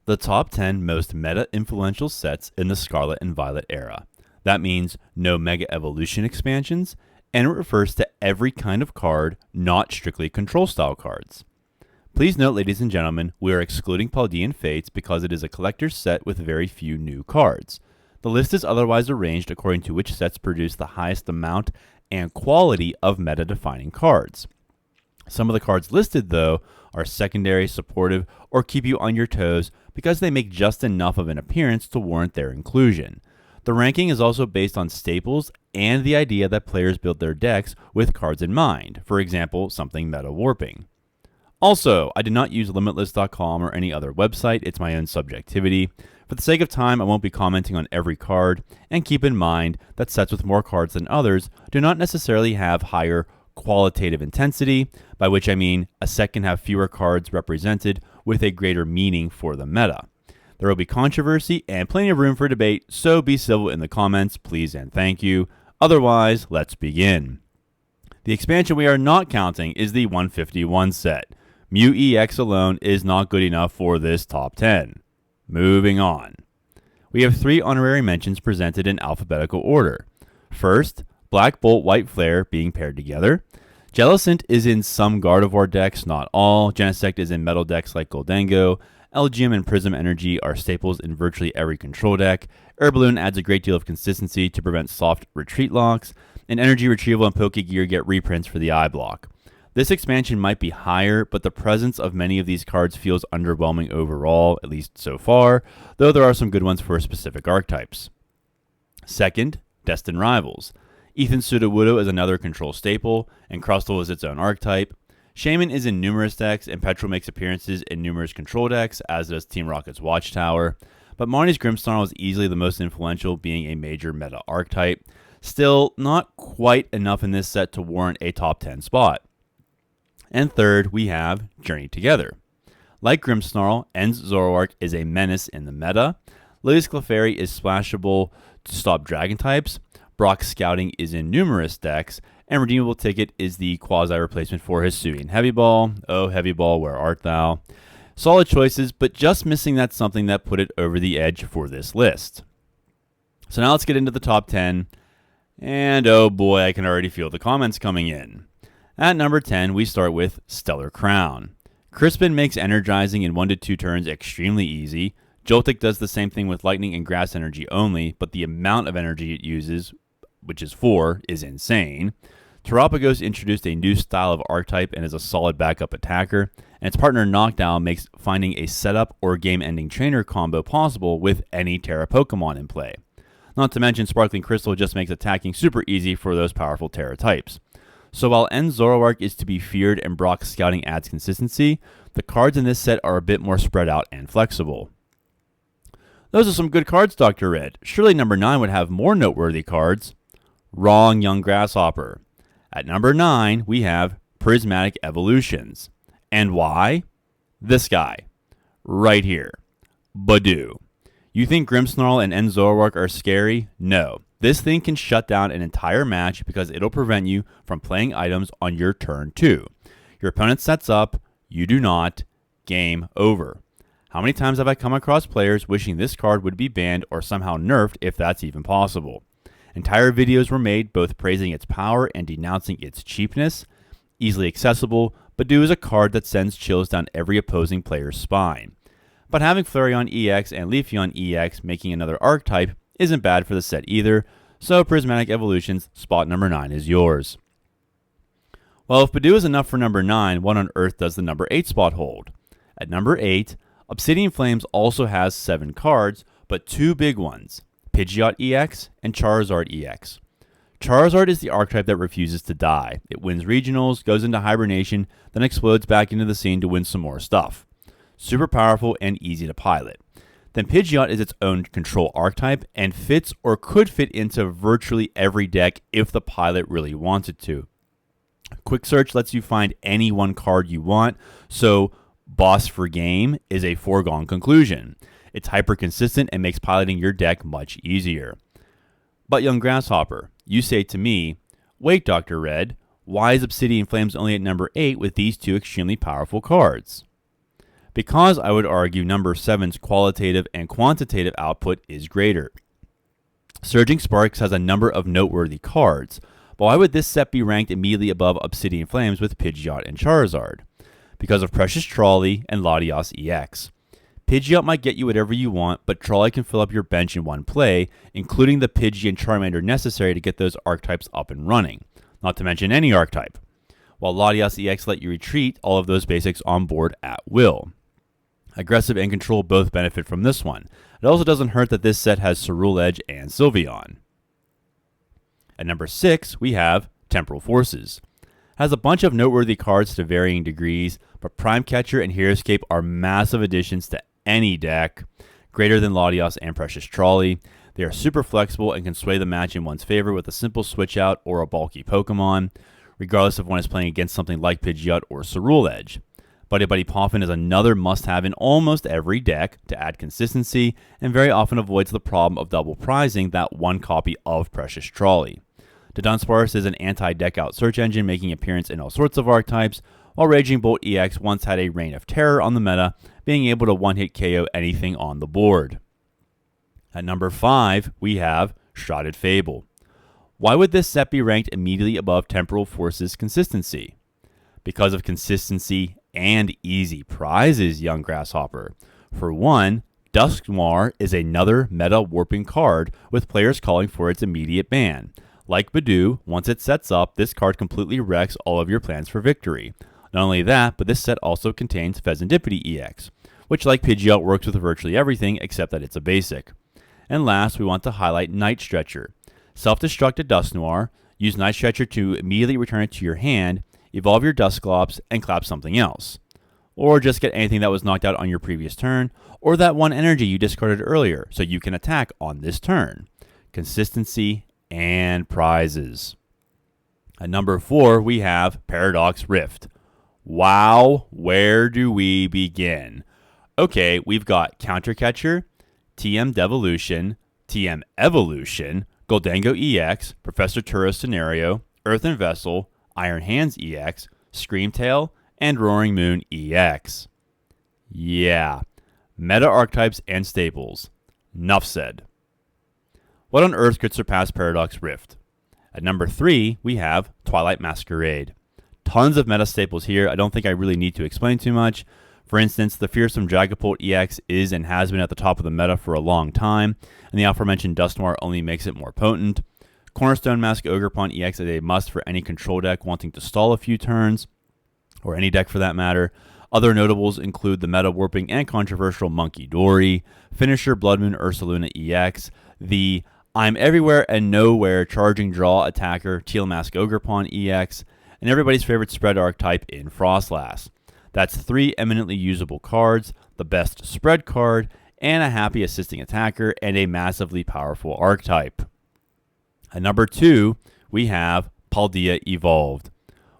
The top 10 most meta-influential sets in the Scarlet and Violet era. That means no Mega Evolution expansions, and it refers to every kind of card, not strictly control style cards. Please note, ladies and gentlemen, we are excluding Paldean Fates because it is a collector's set with very few new cards. The list is otherwise arranged according to which sets produce the highest amount and quality of meta-defining cards. Some of the cards listed, though, are secondary, supportive, or keep you on your toes because they make just enough of an appearance to warrant their inclusion. The ranking is also based on staples and the idea that players build their decks with cards in mind, for example, something meta warping. Also, I did not use Limitless.com or any other website, it's my own subjectivity. For the sake of time, I won't be commenting on every card, and keep in mind that sets with more cards than others do not necessarily have higher qualitative intensity, by which I mean a set can have fewer cards represented with a greater meaning for the meta. There will be controversy and plenty of room for debate, so be civil in the comments, please and thank you. Otherwise, let's begin. The expansion we are not counting is the 151 set. Mu EX alone is not good enough for this top 10. Moving on. We have 3 honorary mentions presented in alphabetical order. First, Black Bolt, White Flare being paired together. Jellicent is in some Gardevoir decks, not all. Genesect is in metal decks like Goldengo. Elgium and Prism Energy are staples in virtually every control deck. Air Balloon adds a great deal of consistency to prevent soft retreat locks. And Energy Retrieval and Pokegear get reprints for the eye block. This expansion might be higher, but the presence of many of these cards feels underwhelming overall, at least so far, though there are some good ones for specific archetypes. Second, Destined Rivals. Ethan Sudowoodo is another control staple, and Crustle is its own archetype. Shaman is in numerous decks, and Petrol makes appearances in numerous control decks, as does Team Rocket's Watchtower. But Marnie's Grimmsnarl is easily the most influential, being a major meta archetype. Still, not quite enough in this set to warrant a top 10 spot. And third, we have Journey Together. Like Grimmsnarl, En's Zoroark is a menace in the meta. Lily's Clefairy is splashable to stop dragon types. Brock's Scouting is in numerous decks, and Redeemable Ticket is the quasi-replacement for Hisuian Heavy Ball. Oh, Heavy Ball, where art thou? Solid choices, but just missing that something that put it over the edge for this list. So now let's get into the top 10, and oh boy, I can already feel the comments coming in. At number 10, we start with Stellar Crown. Crispin makes energizing in 1 to 2 turns extremely easy. Joltik does the same thing with lightning and grass energy only, but the amount of energy it uses, which is 4, is insane. Terapagos introduced a new style of archetype and is a solid backup attacker, and its partner Knockdown makes finding a setup or game-ending trainer combo possible with any Terra Pokemon in play. Not to mention Sparkling Crystal just makes attacking super easy for those powerful Terra types. So while En's Zoroark is to be feared and Brock's Scouting adds consistency, the cards in this set are a bit more spread out and flexible. Those are some good cards, Dr. Red. Surely number 9 would have more noteworthy cards. Wrong, Young Grasshopper. At number 9, we have Prismatic Evolutions. And why? This guy. Right here. Badoo. You think Grimmsnarl and En's Zoroark are scary? No. This thing can shut down an entire match because it'll prevent you from playing items on your turn 2. Your opponent sets up, you do not, game over. How many times have I come across players wishing this card would be banned or somehow nerfed if that's even possible? Entire videos were made both praising its power and denouncing its cheapness. Easily accessible, Badoo is a card that sends chills down every opposing player's spine. But having Flareon EX and Leafeon EX making another archetype isn't bad for the set either, so Prismatic Evolutions spot number 9 is yours. Well, if Badoo is enough for number 9, what on earth does the number 8 spot hold? At number 8, Obsidian Flames also has 7 cards, but 2 big ones, Pidgeot EX and Charizard EX. Charizard is the archetype that refuses to die. It wins regionals, goes into hibernation, then explodes back into the scene to win some more stuff. Super powerful and easy to pilot. Then Pidgeot is its own control archetype and fits or could fit into virtually every deck if the pilot really wanted to. Quick Search lets you find any one card you want, so Boss for Game is a foregone conclusion. It's hyper consistent and makes piloting your deck much easier. But Young Grasshopper, you say to me, wait Dr. Red, why is Obsidian Flames only at number 8 with these 2 extremely powerful cards? because I would argue number 7's qualitative and quantitative output is greater. Surging Sparks has a number of noteworthy cards, but why would this set be ranked immediately above Obsidian Flames with Pidgeot and Charizard? Because of Precious Trolley and Latios EX. Pidgeot might get you whatever you want, but Trolley can fill up your bench in one play, including the Pidgey and Charmander necessary to get those archetypes up and running, not to mention any archetype, while Latios EX let you retreat all of those basics on board at will. Aggressive and Control both benefit from this one. It also doesn't hurt that this set has Cerule Edge and Sylveon. At number 6, we have Temporal Forces. Has a bunch of noteworthy cards to varying degrees, but Prime Catcher and Heroescape are massive additions to any deck, greater than Latios and Precious Trolley. They are super flexible and can sway the match in one's favor with a simple switch out or a bulky Pokemon, regardless if one is playing against something like Pidgeot or Cerule Edge. Buddy Buddy Poffin is another must-have in almost every deck to add consistency, and very often avoids the problem of double prizing that one copy of Precious Trolley. The Dunsparce is an anti-deck-out search engine making appearance in all sorts of archetypes, while Raging Bolt EX once had a reign of terror on the meta, being able to one-hit KO anything on the board. At number 5, we have Shrouded Fable. Why would this set be ranked immediately above Temporal Forces consistency? Because of consistency and easy prizes, young Grasshopper. For one, Dusknoir is another meta warping card with players calling for its immediate ban. Like Badoo, once it sets up, this card completely wrecks all of your plans for victory. Not only that, but this set also contains Pheasantipity EX, which like Pidgeot works with virtually everything except that it's a basic. And last, we want to highlight Night Stretcher. Self-destruct a Dusknoir, use Night Stretcher to immediately return it to your hand, evolve your Dusclops, and clap something else. Or just get anything that was knocked out on your previous turn, or that one energy you discarded earlier, so you can attack on this turn. Consistency and prizes. At number 4, we have Paradox Rift. Wow, where do we begin? Okay, we've got Counter Catcher, TM Devolution, TM Evolution, Goldango EX, Professor Turo's Scenario, Earthen Vessel, Iron Hands EX, Screamtail, and Roaring Moon EX. Yeah, meta archetypes and staples. Nuff said. What on earth could surpass Paradox Rift? At number 3, we have Twilight Masquerade. Tons of meta staples here. I don't think I really need to explain too much. For instance, the Fearsome Dragapult EX is and has been at the top of the meta for a long time, and the aforementioned Dusknoir only makes it more potent. Cornerstone Mask Ogerpon EX is a must for any control deck wanting to stall a few turns, or any deck for that matter. Other notables include the meta warping and controversial Monkey Dory, Finisher Blood Moon Ursaluna EX, the I'm Everywhere and Nowhere Charging Draw Attacker Teal Mask Ogerpon EX, and everybody's favorite spread archetype in Frostlass. That's 3 eminently usable cards, the best spread card, and a happy assisting attacker, and a massively powerful archetype. At number 2, we have Paldea Evolved.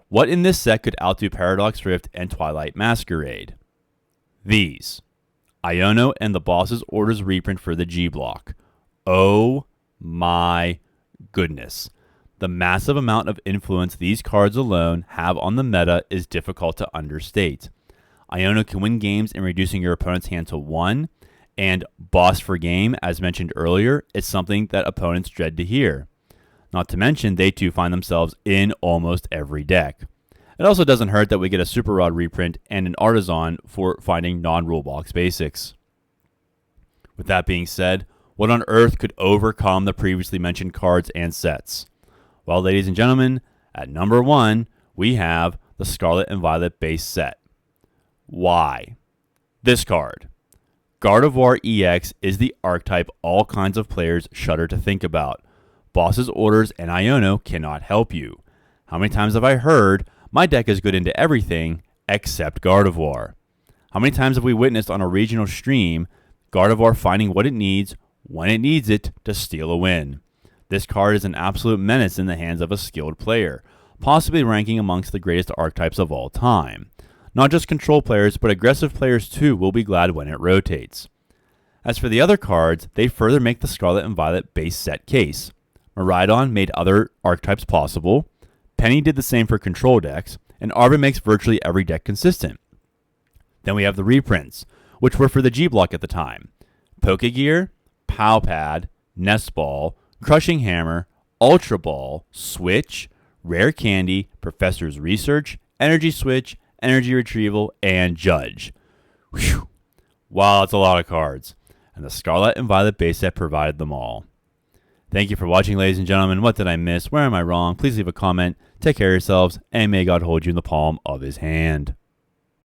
What in this set could outdo Paradox Rift and Twilight Masquerade? These. Iono and the Boss's Orders reprint for the G block. Oh my goodness. The massive amount of influence these cards alone have on the meta is difficult to understate. Iono can win games in reducing your opponent's hand to 1, and Boss for Game, as mentioned earlier, is something that opponents dread to hear. Not to mention, they too find themselves in almost every deck. It also doesn't hurt that we get a Super Rod reprint and an Artisan for finding non-rule box basics. With that being said, what on earth could overcome the previously mentioned cards and sets? Well, ladies and gentlemen, at number 1, we have the Scarlet and Violet base set. Why? This card. Gardevoir EX is the archetype all kinds of players shudder to think about. Boss's Orders and Iono cannot help you. How many times have I heard, my deck is good into everything except Gardevoir? How many times have we witnessed on a regional stream Gardevoir finding what it needs when it needs it to steal a win? This card is an absolute menace in the hands of a skilled player, possibly ranking amongst the greatest archetypes of all time. Not just control players, but aggressive players too will be glad when it rotates. As for the other cards, they further make the Scarlet and Violet base set case. Miraidon made other archetypes possible, Penny did the same for control decks, and Arven makes virtually every deck consistent. Then we have the reprints, which were for the G Block at the time. Pokegear, Pow Pad, Nest Ball, Crushing Hammer, Ultra Ball, Switch, Rare Candy, Professor's Research, Energy Switch, Energy Retrieval, and Judge. Whew. Wow, that's a lot of cards. And the Scarlet and Violet base set provided them all. Thank you for watching, ladies and gentlemen. What did I miss? Where am I wrong? Please leave a comment. Take care of yourselves, and may God hold you in the palm of his hand.